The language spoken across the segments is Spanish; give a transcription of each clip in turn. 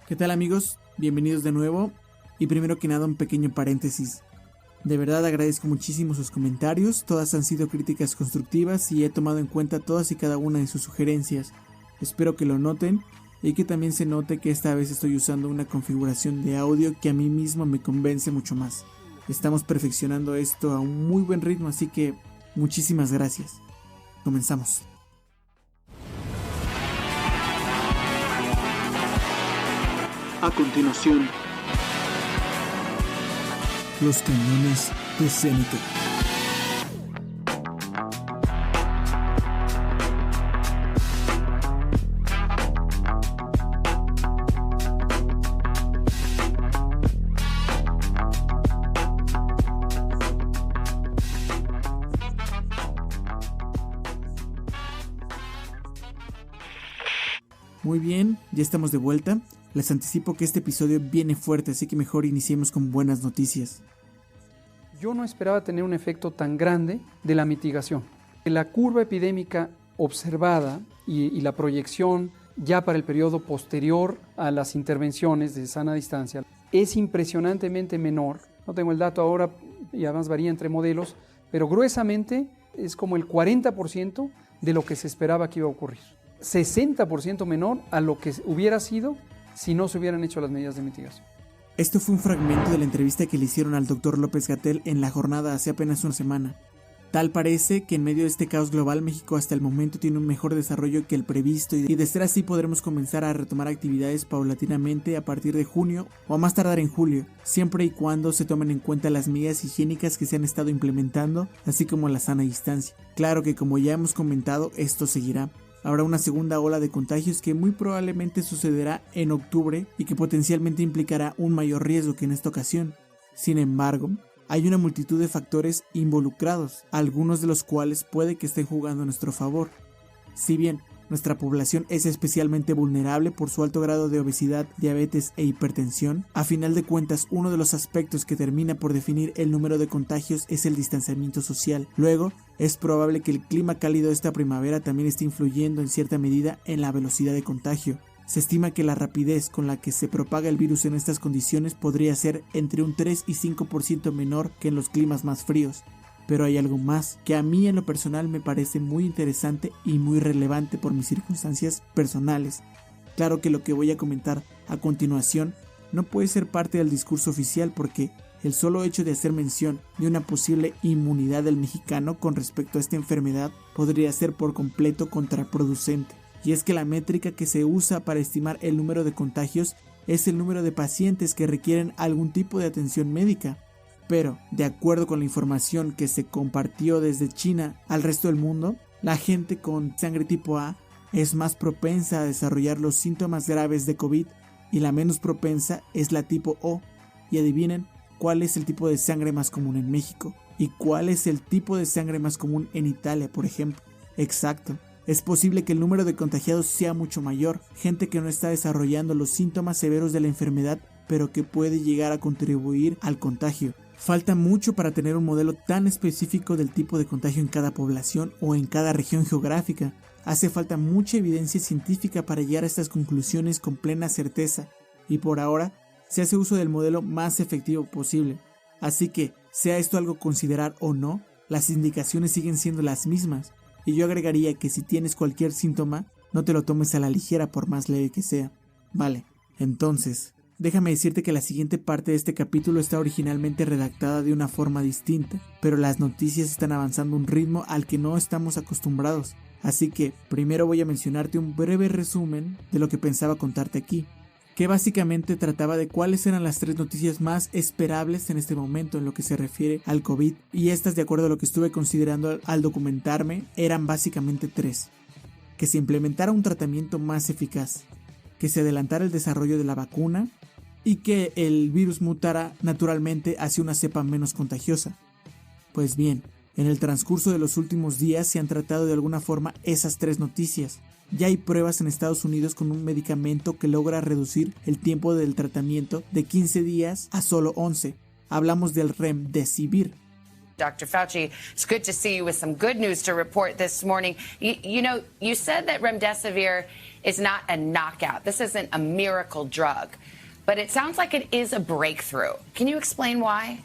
¿Qué tal amigos? Bienvenidos de nuevo y primero que nada un pequeño paréntesis. De verdad agradezco muchísimo sus comentarios, todas han sido críticas constructivas y he tomado en cuenta todas y cada una de sus sugerencias. Espero que lo noten y que también se note que esta vez estoy usando una configuración de audio que a mí mismo me convence mucho más. Estamos perfeccionando esto a un muy buen ritmo, así que muchísimas gracias. Comenzamos. A continuación, los cañones de Séneca. Muy bien, ya estamos de vuelta. Les anticipo que este episodio viene fuerte, así que mejor iniciemos con buenas noticias. Yo no esperaba tener un efecto tan grande de la mitigación. La curva epidémica observada y la proyección ya para el periodo posterior a las intervenciones de sana distancia es impresionantemente menor. No tengo el dato ahora y además varía entre modelos, pero gruesamente es como el 40% de lo que se esperaba que iba a ocurrir. 60% menor a lo que hubiera sido si no se hubieran hecho las medidas de mitigación. Esto fue un fragmento de la entrevista que le hicieron al Dr. López-Gatell en La Jornada hace apenas una semana. Tal parece que en medio de este caos global, México hasta el momento tiene un mejor desarrollo que el previsto y de ser así podremos comenzar a retomar actividades paulatinamente a partir de junio o a más tardar en julio, siempre y cuando se tomen en cuenta las medidas higiénicas que se han estado implementando, así como la sana distancia. Claro que como ya hemos comentado, esto seguirá. Habrá una segunda ola de contagios que muy probablemente sucederá en octubre y que potencialmente implicará un mayor riesgo que en esta ocasión. Sin embargo, hay una multitud de factores involucrados, algunos de los cuales puede que estén jugando a nuestro favor. Si bien nuestra población es especialmente vulnerable por su alto grado de obesidad, diabetes e hipertensión, a final de cuentas uno de los aspectos que termina por definir el número de contagios es el distanciamiento social. Luego, es probable que el clima cálido de esta primavera también esté influyendo en cierta medida en la velocidad de contagio. Se estima que la rapidez con la que se propaga el virus en estas condiciones podría ser entre un 3 y 5% menor que en los climas más fríos. Pero hay algo más que a mí en lo personal me parece muy interesante y muy relevante por mis circunstancias personales. Claro que lo que voy a comentar a continuación no puede ser parte del discurso oficial porque el solo hecho de hacer mención de una posible inmunidad del mexicano con respecto a esta enfermedad podría ser por completo contraproducente. Y es que la métrica que se usa para estimar el número de contagios es el número de pacientes que requieren algún tipo de atención médica. Pero, de acuerdo con la información que se compartió desde China al resto del mundo, la gente con sangre tipo A es más propensa a desarrollar los síntomas graves de COVID y la menos propensa es la tipo O. Y adivinen cuál es el tipo de sangre más común en México y cuál es el tipo de sangre más común en Italia, por ejemplo. Exacto. Es posible que el número de contagiados sea mucho mayor, gente que no está desarrollando los síntomas severos de la enfermedad, pero que puede llegar a contribuir al contagio. Falta mucho para tener un modelo tan específico del tipo de contagio en cada población o en cada región geográfica. Hace falta mucha evidencia científica para llegar a estas conclusiones con plena certeza, y por ahora se hace uso del modelo más efectivo posible. Así que, sea esto algo a considerar o no, las indicaciones siguen siendo las mismas, y yo agregaría que si tienes cualquier síntoma, no te lo tomes a la ligera por más leve que sea. Vale, entonces, déjame decirte que la siguiente parte de este capítulo está originalmente redactada de una forma distinta, pero las noticias están avanzando a un ritmo al que no estamos acostumbrados. Así que, primero voy a mencionarte un breve resumen de lo que pensaba contarte aquí, que básicamente trataba de cuáles eran las 3 noticias más esperables en este momento en lo que se refiere al COVID, y estas, de acuerdo a lo que estuve considerando al documentarme, eran básicamente 3. Que se implementara un tratamiento más eficaz, que se adelantara el desarrollo de la vacuna y que el virus mutara naturalmente hacia una cepa menos contagiosa. Pues bien, en el transcurso de los últimos días se han tratado de alguna forma esas 3 noticias. Ya hay pruebas en Estados Unidos con un medicamento que logra reducir el tiempo del tratamiento de 15 días a solo 11. Hablamos del Remdesivir. Dr. Fauci, it's good to see you with some good news to report this morning. You said that remdesivir is not a knockout. This isn't a miracle drug, but it sounds like it is a breakthrough. Can you explain why?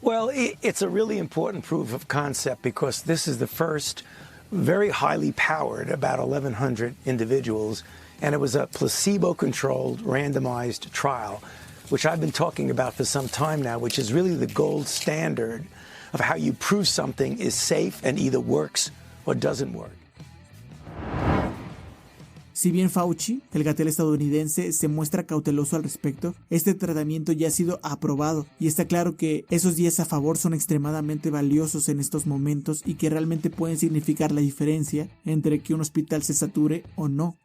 Well, it's a really important proof of concept because this is the first very highly powered, about 1,100 individuals, and it was a placebo-controlled randomized trial, which I've been talking about for some time now, which is really the gold standard of how you prove something is safe and either works or doesn't work. Si bien Fauci, el Gatel estadounidense, se muestra cauteloso al respecto, este tratamiento ya ha sido aprobado y está claro que esos 10 a favor son extremadamente valiosos en estos momentos y que realmente pueden significar la diferencia entre que un hospital se sature o no.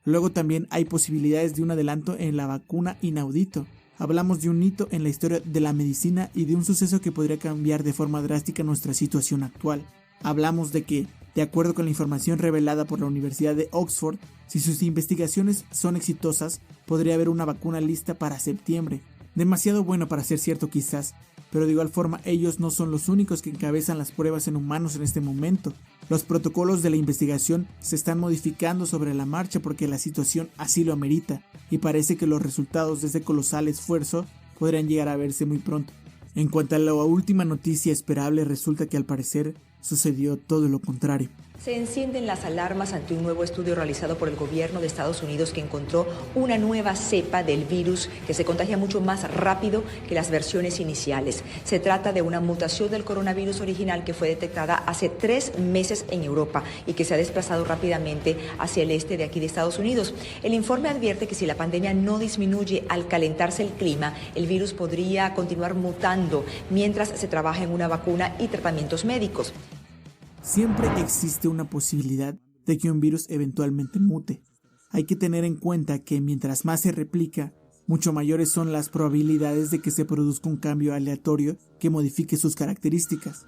Luego también hay posibilidades de un adelanto en la vacuna inaudito. Hablamos de un hito en la historia de la medicina y de un suceso que podría cambiar de forma drástica nuestra situación actual. Hablamos de que, de acuerdo con la información revelada por la Universidad de Oxford, si sus investigaciones son exitosas, podría haber una vacuna lista para septiembre. Demasiado bueno para ser cierto quizás, pero de igual forma ellos no son los únicos que encabezan las pruebas en humanos en este momento. Los protocolos de la investigación se están modificando sobre la marcha porque la situación así lo amerita, y parece que los resultados de ese colosal esfuerzo podrían llegar a verse muy pronto. En cuanto a la última noticia esperable, resulta que al parecer sucedió todo lo contrario. Se encienden las alarmas ante un nuevo estudio realizado por el gobierno de Estados Unidos que encontró una nueva cepa del virus que se contagia mucho más rápido que las versiones iniciales. Se trata de una mutación del coronavirus original que fue detectada hace 3 meses en Europa y que se ha desplazado rápidamente hacia el este de aquí de Estados Unidos. El informe advierte que si la pandemia no disminuye al calentarse el clima, el virus podría continuar mutando mientras se trabaja en una vacuna y tratamientos médicos. Siempre existe una posibilidad de que un virus eventualmente mute. Hay que tener en cuenta que mientras más se replica, mucho mayores son las probabilidades de que se produzca un cambio aleatorio que modifique sus características.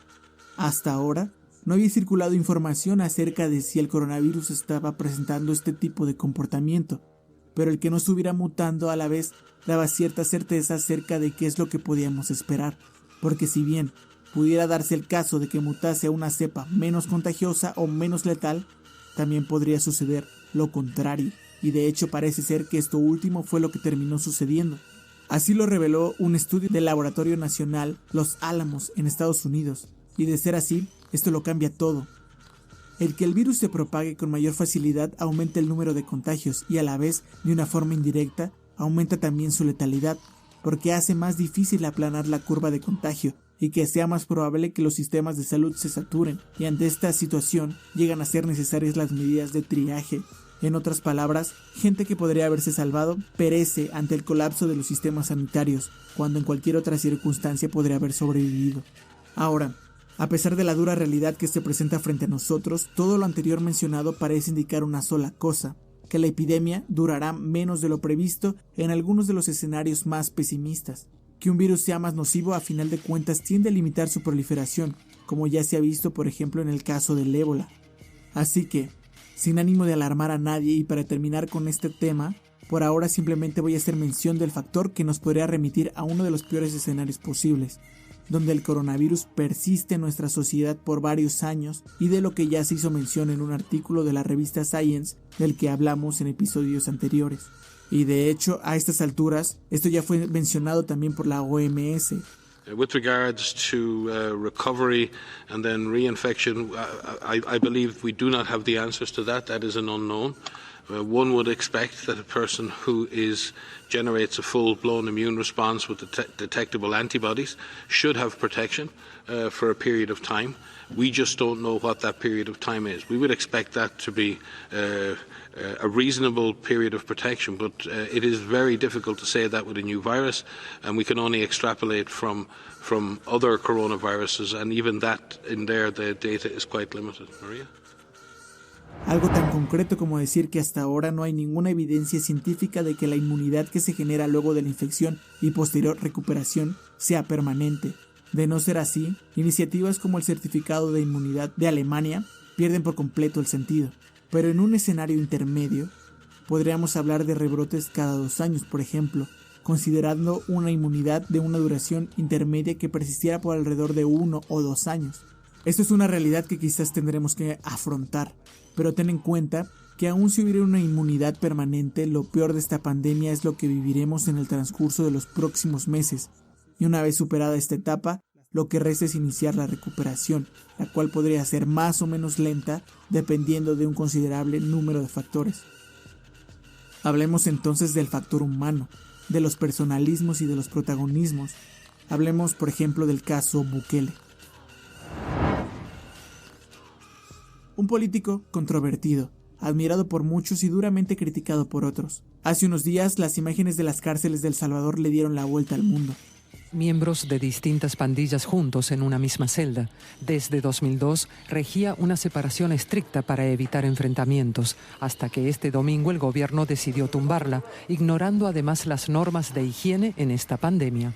Hasta ahora, no había circulado información acerca de si el coronavirus estaba presentando este tipo de comportamiento, pero el que no estuviera mutando a la vez daba cierta certeza acerca de qué es lo que podíamos esperar, porque si bien pudiera darse el caso de que mutase a una cepa menos contagiosa o menos letal, también podría suceder lo contrario, y de hecho parece ser que esto último fue lo que terminó sucediendo. Así lo reveló un estudio del Laboratorio Nacional Los Álamos en Estados Unidos, y de ser así, esto lo cambia todo. El que el virus se propague con mayor facilidad aumenta el número de contagios y a la vez, de una forma indirecta, aumenta también su letalidad, porque hace más difícil aplanar la curva de contagio y que sea más probable que los sistemas de salud se saturen, y ante esta situación llegan a ser necesarias las medidas de triaje. En otras palabras, gente que podría haberse salvado perece ante el colapso de los sistemas sanitarios, cuando en cualquier otra circunstancia podría haber sobrevivido. Ahora, a pesar de la dura realidad que se presenta frente a nosotros, todo lo anterior mencionado parece indicar una sola cosa: que la epidemia durará menos de lo previsto en algunos de los escenarios más pesimistas. Que un virus sea más nocivo a final de cuentas tiende a limitar su proliferación, como ya se ha visto por ejemplo en el caso del ébola. Así que, sin ánimo de alarmar a nadie y para terminar con este tema, por ahora simplemente voy a hacer mención del factor que nos podría remitir a uno de los peores escenarios posibles, donde el coronavirus persiste en nuestra sociedad por varios años y de lo que ya se hizo mención en un artículo de la revista Science del que hablamos en episodios anteriores. Y de hecho, a estas alturas, esto ya fue mencionado también por la OMS. With regards to recovery and then reinfection, I believe we do not have the answers to that. That is an unknown. One would expect that a person who generates a full-blown immune response with detectable antibodies should have protection for a period of time. We just don't know what that period of time is. We would expect that to be a reasonable period of protection, but it is very difficult to say that with a new virus, and we can only extrapolate from other coronaviruses, and even that in there the data is quite limited. Maria? Algo tan concreto como decir que hasta ahora no hay ninguna evidencia científica de que la inmunidad que se genera luego de la infección y posterior recuperación sea permanente. De no ser así, iniciativas como el certificado de inmunidad de Alemania pierden por completo el sentido. Pero en un escenario intermedio, podríamos hablar de rebrotes cada 2 años, por ejemplo, considerando una inmunidad de una duración intermedia que persistiera por alrededor de 1 o 2 años. Esto es una realidad que quizás tendremos que afrontar, pero ten en cuenta que aun si hubiera una inmunidad permanente, lo peor de esta pandemia es lo que viviremos en el transcurso de los próximos meses, y una vez superada esta etapa, lo que resta es iniciar la recuperación, la cual podría ser más o menos lenta dependiendo de un considerable número de factores. Hablemos entonces del factor humano, de los personalismos y de los protagonismos. Hablemos, por ejemplo, del caso Bukele. Un político controvertido, admirado por muchos y duramente criticado por otros. Hace unos días, las imágenes de las cárceles de El Salvador le dieron la vuelta al mundo. Miembros de distintas pandillas juntos en una misma celda. Desde 2002 regía una separación estricta para evitar enfrentamientos, hasta que este domingo el gobierno decidió tumbarla, ignorando además las normas de higiene en esta pandemia.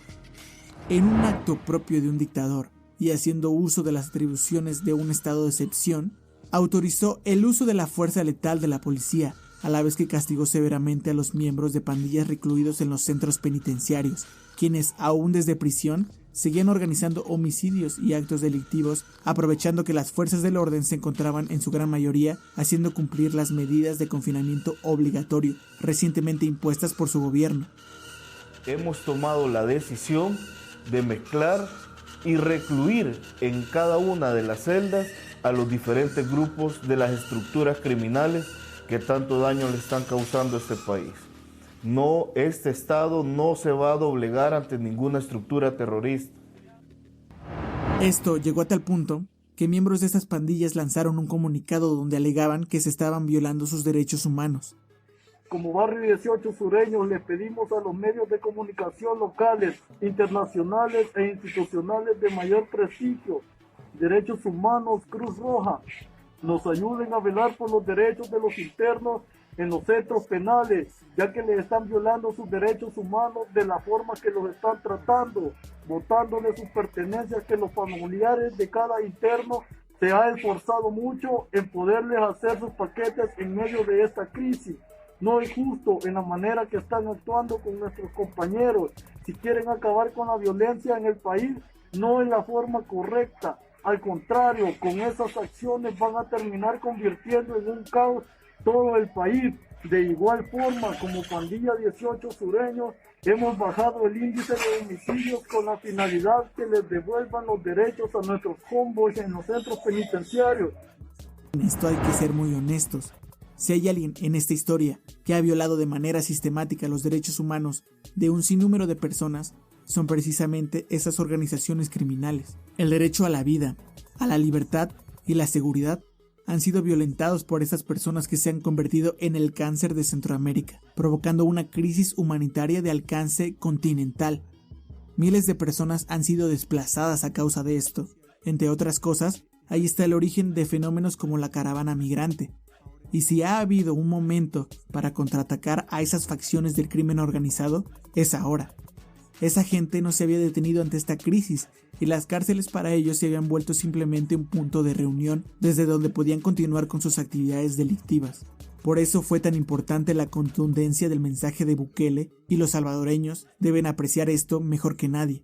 En un acto propio de un dictador y haciendo uso de las atribuciones de un estado de excepción, autorizó el uso de la fuerza letal de la policía, a la vez que castigó severamente a los miembros de pandillas recluidos en los centros penitenciarios, quienes, aún desde prisión, seguían organizando homicidios y actos delictivos, aprovechando que las fuerzas del orden se encontraban en su gran mayoría haciendo cumplir las medidas de confinamiento obligatorio recientemente impuestas por su gobierno. Hemos tomado la decisión de mezclar y recluir en cada una de las celdas a los diferentes grupos de las estructuras criminales que tanto daño le están causando a este país. No, este Estado no se va a doblegar ante ninguna estructura terrorista. Esto llegó a tal punto que miembros de estas pandillas lanzaron un comunicado donde alegaban que se estaban violando sus derechos humanos. Como Barrio 18 Sureños, le pedimos a los medios de comunicación locales, internacionales e institucionales de mayor prestigio, Derechos Humanos, Cruz Roja, nos ayuden a velar por los derechos de los internos en los centros penales, ya que les están violando sus derechos humanos de la forma que los están tratando, botándoles sus pertenencias que los familiares de cada interno se ha esforzado mucho en poderles hacer sus paquetes en medio de esta crisis. No es justo en la manera que están actuando con nuestros compañeros. Si quieren acabar con la violencia en el país, no es la forma correcta. Al contrario, con esas acciones van a terminar convirtiendo en un caos todo el país. De igual forma, como Pandilla 18 Sureños, hemos bajado el índice de homicidios con la finalidad que les devuelvan los derechos a nuestros convoys en los centros penitenciarios. En esto hay que ser muy honestos. Si hay alguien en esta historia que ha violado de manera sistemática los derechos humanos de un sinnúmero de personas, son precisamente esas organizaciones criminales. El derecho a la vida, a la libertad y la seguridad han sido violentados por esas personas que se han convertido en el cáncer de Centroamérica, provocando una crisis humanitaria de alcance continental. Miles de personas han sido desplazadas a causa de esto. Entre otras cosas, ahí está el origen de fenómenos como la caravana migrante. Y si ha habido un momento para contraatacar a esas facciones del crimen organizado, es ahora. Esa gente no se había detenido ante esta crisis y las cárceles para ellos se habían vuelto simplemente un punto de reunión desde donde podían continuar con sus actividades delictivas. Por eso fue tan importante la contundencia del mensaje de Bukele y los salvadoreños deben apreciar esto mejor que nadie.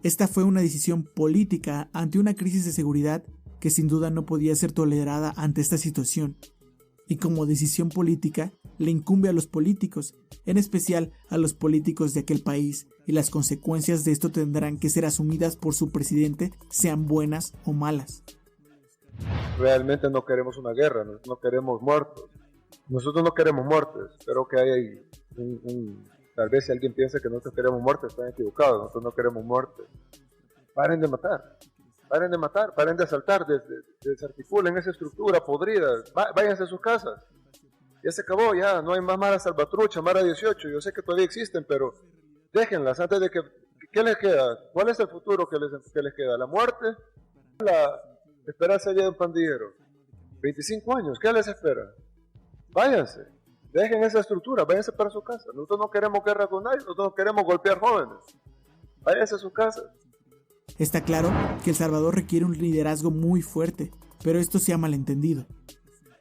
Esta fue una decisión política ante una crisis de seguridad que sin duda no podía ser tolerada ante esta situación. Y como decisión política, le incumbe a los políticos, en especial a los políticos de aquel país, y las consecuencias de esto tendrán que ser asumidas por su presidente, sean buenas o malas. Realmente no queremos una guerra, no queremos muertos. Nosotros no queremos muertes, pero que hay tal vez si alguien piensa que nosotros queremos muertes, están equivocados, nosotros no queremos muertes. Paren de matar, paren de asaltar, desarticulen esa estructura podrida, váyanse a sus casas. Ya se acabó, ya no hay más Mara Salvatrucha, Mara 18, yo sé que todavía existen, pero déjenlas antes de que... ¿Qué les queda? ¿Cuál es el futuro que les queda? ¿La muerte? ¿La esperanza ya de un pandillero? 25 años, ¿qué les espera? Váyanse, dejen esa estructura, váyanse para su casa. Nosotros no queremos guerra con nadie, nosotros no queremos golpear jóvenes. Váyanse a sus casas. Está claro que El Salvador requiere un liderazgo muy fuerte, pero esto se ha malentendido,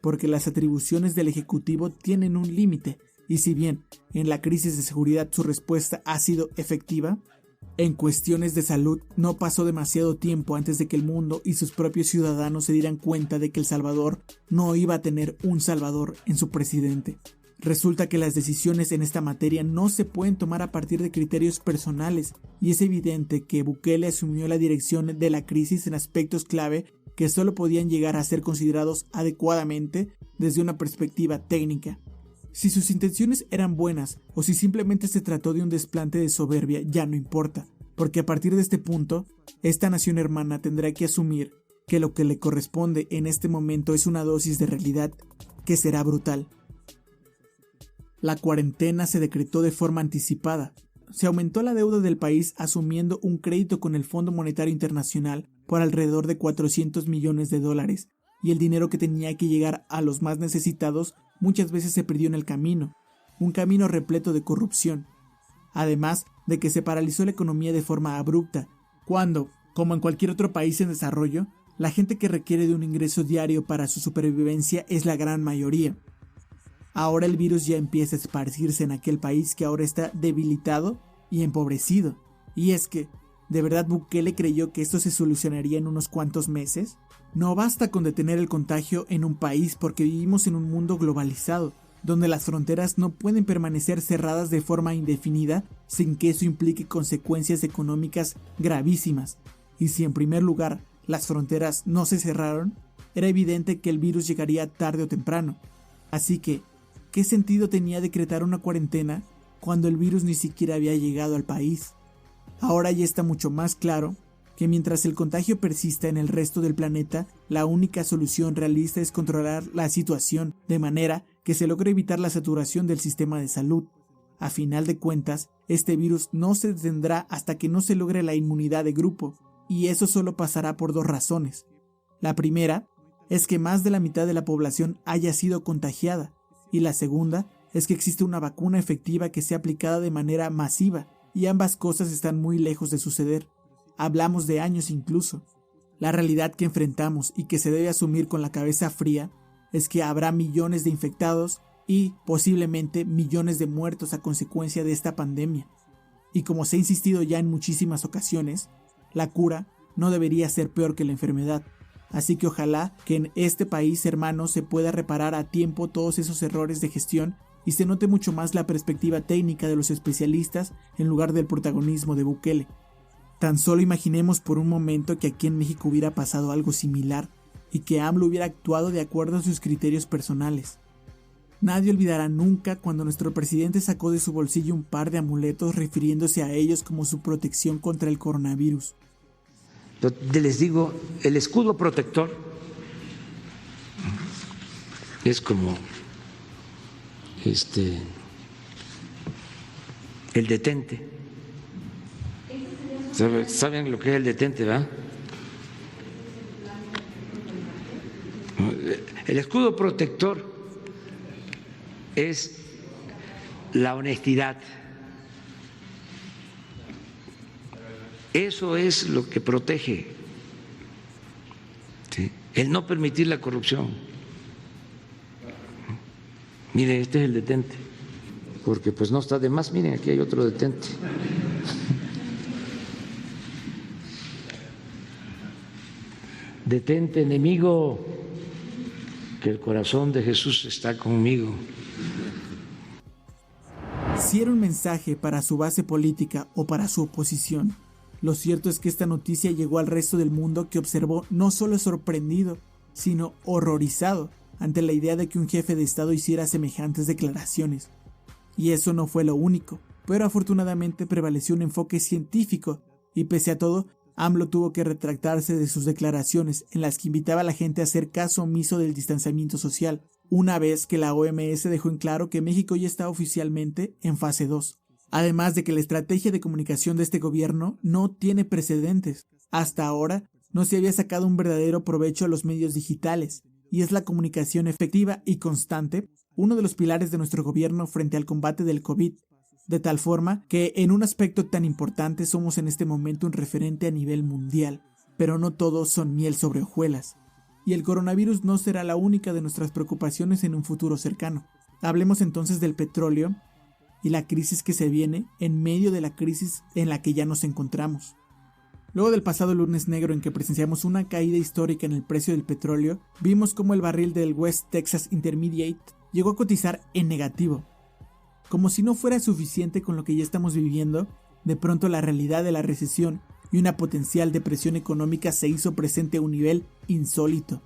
porque las atribuciones del Ejecutivo tienen un límite, Y si bien en la crisis de seguridad su respuesta ha sido efectiva, en cuestiones de salud no pasó demasiado tiempo antes de que el mundo y sus propios ciudadanos se dieran cuenta de que El Salvador no iba a tener un salvador en su presidente. Resulta que las decisiones en esta materia no se pueden tomar a partir de criterios personales, y es evidente que Bukele asumió la dirección de la crisis en aspectos clave que solo podían llegar a ser considerados adecuadamente desde una perspectiva técnica. Si sus intenciones eran buenas o si simplemente se trató de un desplante de soberbia ya no importa, porque a partir de este punto, esta nación hermana tendrá que asumir que lo que le corresponde en este momento es una dosis de realidad que será brutal. La cuarentena se decretó de forma anticipada. Se aumentó la deuda del país asumiendo un crédito con el Fondo Monetario Internacional por alrededor de $400 millones, y el dinero que tenía que llegar a los más necesitados muchas veces se perdió en el camino, un camino repleto de corrupción. Además de que se paralizó la economía de forma abrupta, cuando, como en cualquier otro país en desarrollo, la gente que requiere de un ingreso diario para su supervivencia es la gran mayoría. Ahora el virus ya empieza a esparcirse en aquel país que ahora está debilitado y empobrecido. Y es que, ¿de verdad Bukele creyó que esto se solucionaría en unos cuantos meses? No basta con detener el contagio en un país porque vivimos en un mundo globalizado, donde las fronteras no pueden permanecer cerradas de forma indefinida sin que eso implique consecuencias económicas gravísimas. Y si en primer lugar las fronteras no se cerraron, era evidente que el virus llegaría tarde o temprano. Así que, ¿qué sentido tenía decretar una cuarentena cuando el virus ni siquiera había llegado al país? Ahora ya está mucho más claro que mientras el contagio persista en el resto del planeta, la única solución realista es controlar la situación de manera que se logre evitar la saturación del sistema de salud. A final de cuentas, este virus no se detendrá hasta que no se logre la inmunidad de grupo, y eso solo pasará por dos razones. La primera es que más de la mitad de la población haya sido contagiada, y la segunda es que existe una vacuna efectiva que sea aplicada de manera masiva, y ambas cosas están muy lejos de suceder. Hablamos de años incluso. La realidad que enfrentamos y que se debe asumir con la cabeza fría es que habrá millones de infectados y posiblemente millones de muertos a consecuencia de esta pandemia. Y como se ha insistido ya en muchísimas ocasiones, la cura no debería ser peor que la enfermedad. Así que ojalá que en este país hermano se pueda reparar a tiempo todos esos errores de gestión y se note mucho más la perspectiva técnica de los especialistas en lugar del protagonismo de Bukele. Tan solo imaginemos por un momento que aquí en México hubiera pasado algo similar y que AMLO hubiera actuado de acuerdo a sus criterios personales. Nadie olvidará nunca cuando nuestro presidente sacó de su bolsillo un par de amuletos refiriéndose a ellos como su protección contra el coronavirus. Les digo, el escudo protector es como el detente. ¿Saben lo que es el detente, verdad? El escudo protector es la honestidad. Eso es lo que protege, ¿sí? El no permitir la corrupción. Miren, este es el detente, porque pues no está de más. Miren, aquí hay otro detente. Detente, enemigo, que el corazón de Jesús está conmigo. Si era un mensaje para su base política o para su oposición, lo cierto es que esta noticia llegó al resto del mundo, que observó no solo sorprendido, sino horrorizado ante la idea de que un jefe de Estado hiciera semejantes declaraciones. Y eso no fue lo único, pero afortunadamente prevaleció un enfoque científico, y pese a todo, AMLO tuvo que retractarse de sus declaraciones en las que invitaba a la gente a hacer caso omiso del distanciamiento social, una vez que la OMS dejó en claro que México ya está oficialmente en fase 2. Además de que la estrategia de comunicación de este gobierno no tiene precedentes. Hasta ahora no se había sacado un verdadero provecho a los medios digitales, y es la comunicación efectiva y constante uno de los pilares de nuestro gobierno frente al combate del COVID, de tal forma que en un aspecto tan importante somos en este momento un referente a nivel mundial, pero no todos son miel sobre hojuelas, y el coronavirus no será la única de nuestras preocupaciones en un futuro cercano. Hablemos entonces del petróleo y la crisis que se viene en medio de la crisis en la que ya nos encontramos. Luego del pasado lunes negro en que presenciamos una caída histórica en el precio del petróleo, vimos cómo el barril del West Texas Intermediate llegó a cotizar en negativo. Como si no fuera suficiente con lo que ya estamos viviendo, de pronto la realidad de la recesión y una potencial depresión económica se hizo presente a un nivel insólito.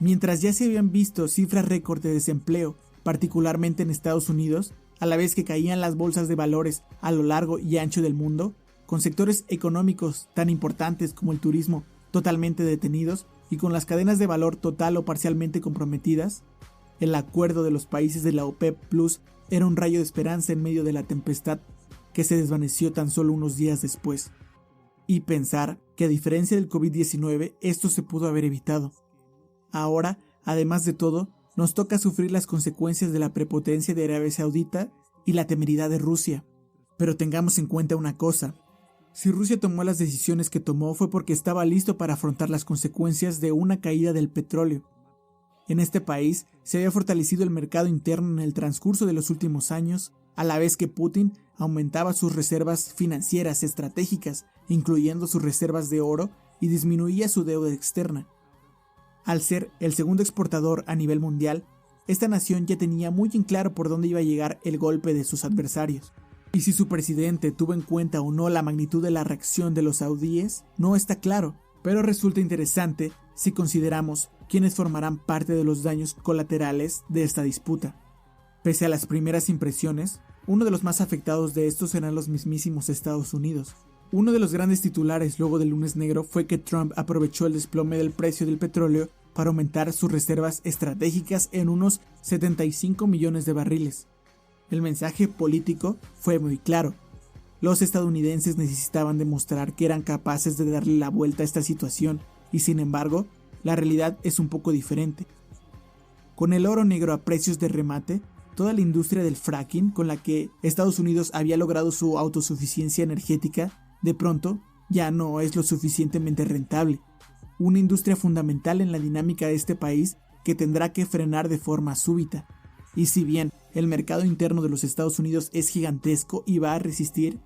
Mientras ya se habían visto cifras récord de desempleo, particularmente en Estados Unidos, a la vez que caían las bolsas de valores a lo largo y ancho del mundo, con sectores económicos tan importantes como el turismo totalmente detenidos y con las cadenas de valor total o parcialmente comprometidas, el acuerdo de los países de la OPEP Plus era un rayo de esperanza en medio de la tempestad que se desvaneció tan solo unos días después. Y pensar que a diferencia del COVID-19 esto se pudo haber evitado. Ahora, además de todo, nos toca sufrir las consecuencias de la prepotencia de Arabia Saudita y la temeridad de Rusia. Pero tengamos en cuenta una cosa. Si Rusia tomó las decisiones que tomó fue porque estaba listo para afrontar las consecuencias de una caída del petróleo. En este país se había fortalecido el mercado interno en el transcurso de los últimos años, a la vez que Putin aumentaba sus reservas financieras estratégicas, incluyendo sus reservas de oro, y disminuía su deuda externa. Al ser el segundo exportador a nivel mundial, esta nación ya tenía muy en claro por dónde iba a llegar el golpe de sus adversarios. Y si su presidente tuvo en cuenta o no la magnitud de la reacción de los saudíes, no está claro, pero resulta interesante si consideramos quiénes formarán parte de los daños colaterales de esta disputa. Pese a las primeras impresiones, uno de los más afectados de estos serán los mismísimos Estados Unidos. Uno de los grandes titulares luego del lunes negro fue que Trump aprovechó el desplome del precio del petróleo para aumentar sus reservas estratégicas en unos 75 millones de barriles. El mensaje político fue muy claro. Los estadounidenses necesitaban demostrar que eran capaces de darle la vuelta a esta situación y sin embargo, la realidad es un poco diferente. Con el oro negro a precios de remate, toda la industria del fracking con la que Estados Unidos había logrado su autosuficiencia energética, de pronto ya no es lo suficientemente rentable. Una industria fundamental en la dinámica de este país que tendrá que frenar de forma súbita. Y si bien el mercado interno de los Estados Unidos es gigantesco y va a resistir,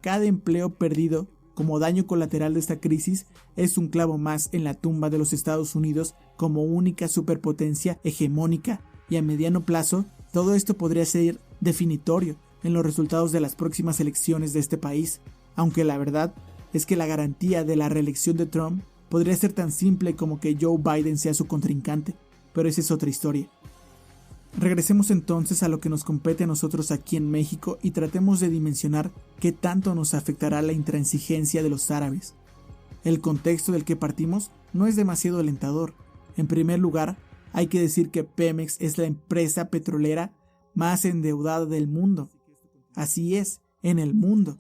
cada empleo perdido como daño colateral de esta crisis es un clavo más en la tumba de los Estados Unidos como única superpotencia hegemónica, y a mediano plazo todo esto podría ser definitorio en los resultados de las próximas elecciones de este país, aunque la verdad es que la garantía de la reelección de Trump podría ser tan simple como que Joe Biden sea su contrincante, pero esa es otra historia. Regresemos entonces a lo que nos compete a nosotros aquí en México y tratemos de dimensionar qué tanto nos afectará la intransigencia de los árabes. El contexto del que partimos no es demasiado alentador. En primer lugar, hay que decir que Pemex es la empresa petrolera más endeudada del mundo. Así es, en el mundo.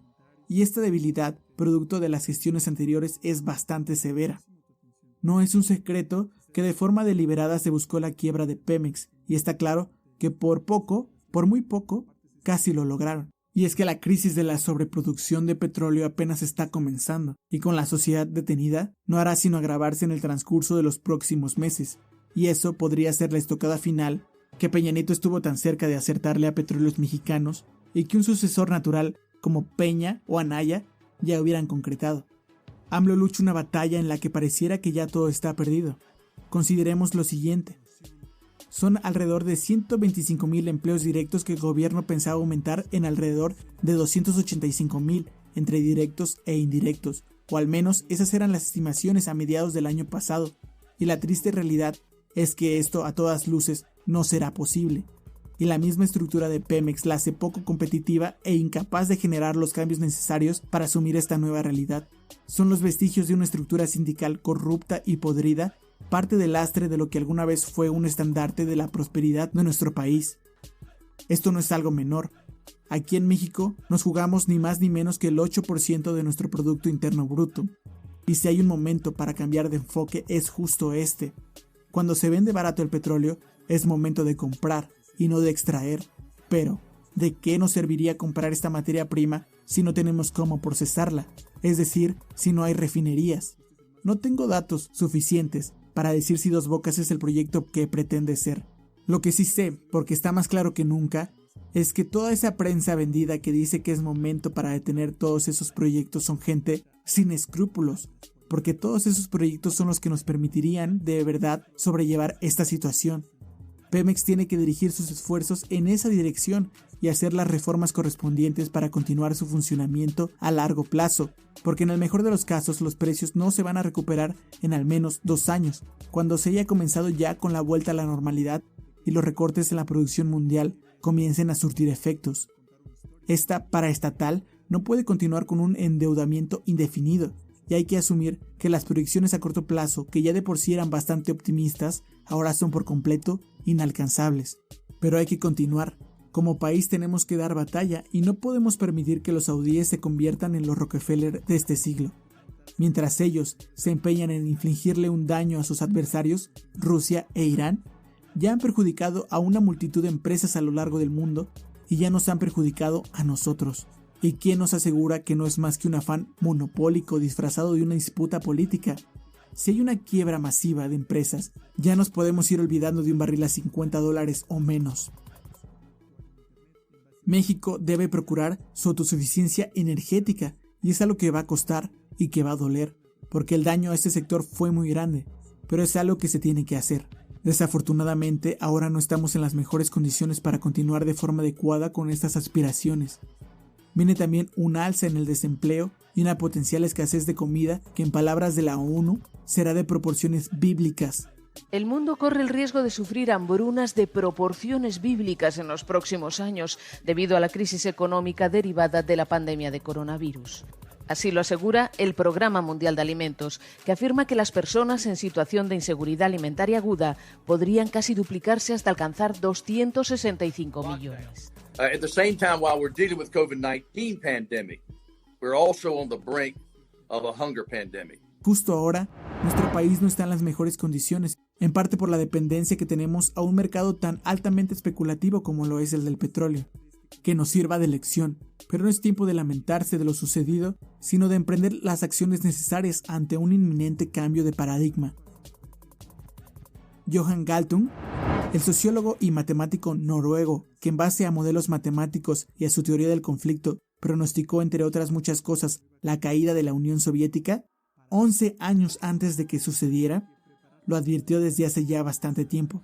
Y esta debilidad, producto de las gestiones anteriores, es bastante severa. No es un secreto que de forma deliberada se buscó la quiebra de Pemex, y está claro que por muy poco, casi lo lograron. Y es que la crisis de la sobreproducción de petróleo apenas está comenzando, y con la sociedad detenida, no hará sino agravarse en el transcurso de los próximos meses, y eso podría ser la estocada final que Peña Nieto estuvo tan cerca de acertarle a Petróleos Mexicanos, y que un sucesor natural como Peña o Anaya ya hubieran concretado. AMLO lucha una batalla en la que pareciera que ya todo está perdido. Consideremos lo siguiente. Son alrededor de 125,000 empleos directos que el gobierno pensaba aumentar en alrededor de 285,000 entre directos e indirectos, o al menos esas eran las estimaciones a mediados del año pasado, y la triste realidad es que esto a todas luces no será posible, y la misma estructura de Pemex la hace poco competitiva e incapaz de generar los cambios necesarios para asumir esta nueva realidad. Son los vestigios de una estructura sindical corrupta y podrida, parte del lastre de lo que alguna vez fue un estandarte de la prosperidad de nuestro país. Esto no es algo menor. Aquí en México nos jugamos ni más ni menos que el 8% de nuestro Producto Interno Bruto. Y si hay un momento para cambiar de enfoque es justo este. Cuando se vende barato el petróleo, es momento de comprar y no de extraer. Pero, ¿de qué nos serviría comprar esta materia prima si no tenemos cómo procesarla? Es decir, si no hay refinerías. No tengo datos suficientes para decir si Dos Bocas es el proyecto que pretende ser. Lo que sí sé, porque está más claro que nunca, es que toda esa prensa vendida que dice que es momento para detener todos esos proyectos son gente sin escrúpulos, porque todos esos proyectos son los que nos permitirían, de verdad, sobrellevar esta situación. Pemex tiene que dirigir sus esfuerzos en esa dirección y hacer las reformas correspondientes para continuar su funcionamiento a largo plazo, porque en el mejor de los casos los precios no se van a recuperar en al menos 2 años, cuando se haya comenzado ya con la vuelta a la normalidad y los recortes en la producción mundial comiencen a surtir efectos. Esta paraestatal no puede continuar con un endeudamiento indefinido, y hay que asumir que las proyecciones a corto plazo, que ya de por sí eran bastante optimistas, ahora son por completo inalcanzables. Pero hay que continuar. Como país tenemos que dar batalla y no podemos permitir que los saudíes se conviertan en los Rockefeller de este siglo. Mientras ellos se empeñan en infligirle un daño a sus adversarios, Rusia e Irán, ya han perjudicado a una multitud de empresas a lo largo del mundo y ya nos han perjudicado a nosotros. ¿Y quién nos asegura que no es más que un afán monopólico disfrazado de una disputa política? Si hay una quiebra masiva de empresas, ya nos podemos ir olvidando de un barril a $50 o menos. México debe procurar su autosuficiencia energética y es algo que va a costar y que va a doler, porque el daño a este sector fue muy grande, pero es algo que se tiene que hacer. Desafortunadamente, ahora no estamos en las mejores condiciones para continuar de forma adecuada con estas aspiraciones. Viene también un alza en el desempleo y una potencial escasez de comida que, en palabras de la ONU, será de proporciones bíblicas. El mundo corre el riesgo de sufrir hambrunas de proporciones bíblicas en los próximos años debido a la crisis económica derivada de la pandemia de coronavirus. Así lo asegura el Programa Mundial de Alimentos, que afirma que las personas en situación de inseguridad alimentaria aguda podrían casi duplicarse hasta alcanzar 265 millones. At the same time, while we're dealing with COVID-19 pandemic, we're also on the brink of a hunger pandemic. Justo ahora, nuestro país no está en las mejores condiciones, en parte por la dependencia que tenemos a un mercado tan altamente especulativo como lo es el del petróleo. Que nos sirva de lección, pero no es tiempo de lamentarse de lo sucedido, sino de emprender las acciones necesarias ante un inminente cambio de paradigma. Johan Galtung, el sociólogo y matemático noruego, que en base a modelos matemáticos y a su teoría del conflicto, pronosticó, entre otras muchas cosas, la caída de la Unión Soviética, 11 años antes de que sucediera, lo advirtió desde hace ya bastante tiempo.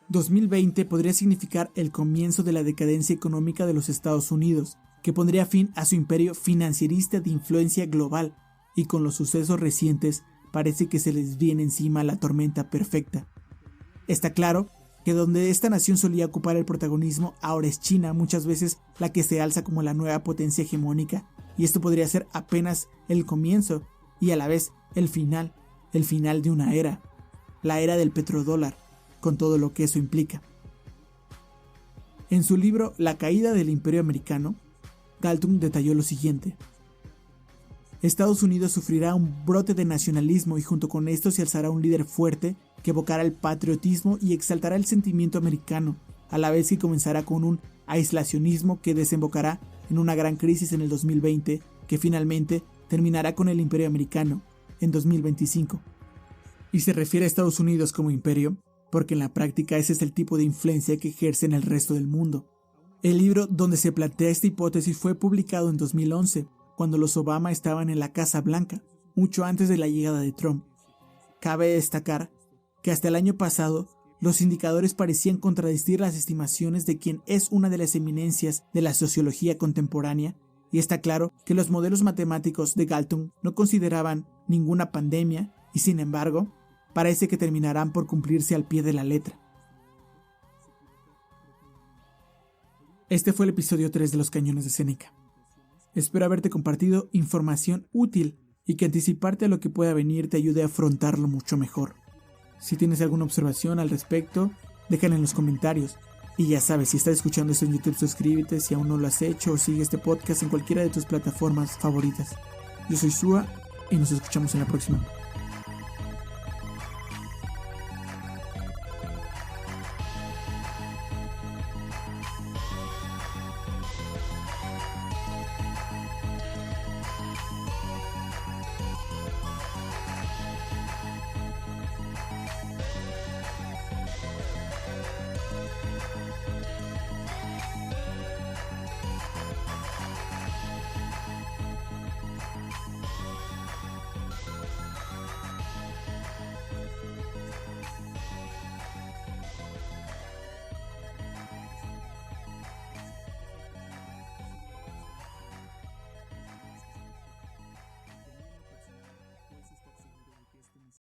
2020 podría significar el comienzo de la decadencia económica de los Estados Unidos, que pondría fin a su imperio financierista de influencia global, y con los sucesos recientes parece que se les viene encima la tormenta perfecta. Está claro que donde esta nación solía ocupar el protagonismo, ahora es China, muchas veces la que se alza como la nueva potencia hegemónica, y esto podría ser apenas el comienzo y a la vez el final de una era, la era del petrodólar, con todo lo que eso implica. En su libro La caída del imperio americano, Galtung detalló lo siguiente: Estados Unidos sufrirá un brote de nacionalismo y junto con esto se alzará un líder fuerte que evocará el patriotismo y exaltará el sentimiento americano, a la vez que comenzará con un aislacionismo que desembocará en una gran crisis en el 2020 que finalmente terminará con el imperio americano en 2025. Y se refiere a Estados Unidos como imperio porque en la práctica ese es el tipo de influencia que ejerce en el resto del mundo. El libro donde se plantea esta hipótesis fue publicado en 2011, cuando los Obama estaban en la Casa Blanca, mucho antes de la llegada de Trump. Cabe destacar que hasta el año pasado, los indicadores parecían contradecir las estimaciones de quien es una de las eminencias de la sociología contemporánea, y está claro que los modelos matemáticos de Galtung no consideraban ninguna pandemia, y sin embargo, parece que terminarán por cumplirse al pie de la letra. Este fue el episodio 3 de Los Cañones de Séneca. Espero haberte compartido información útil y que anticiparte a lo que pueda venir te ayude a afrontarlo mucho mejor. Si tienes alguna observación al respecto, déjala en los comentarios. Y ya sabes, si estás escuchando esto en YouTube, suscríbete si aún no lo has hecho o sigue este podcast en cualquiera de tus plataformas favoritas. Yo soy Sua y nos escuchamos en la próxima.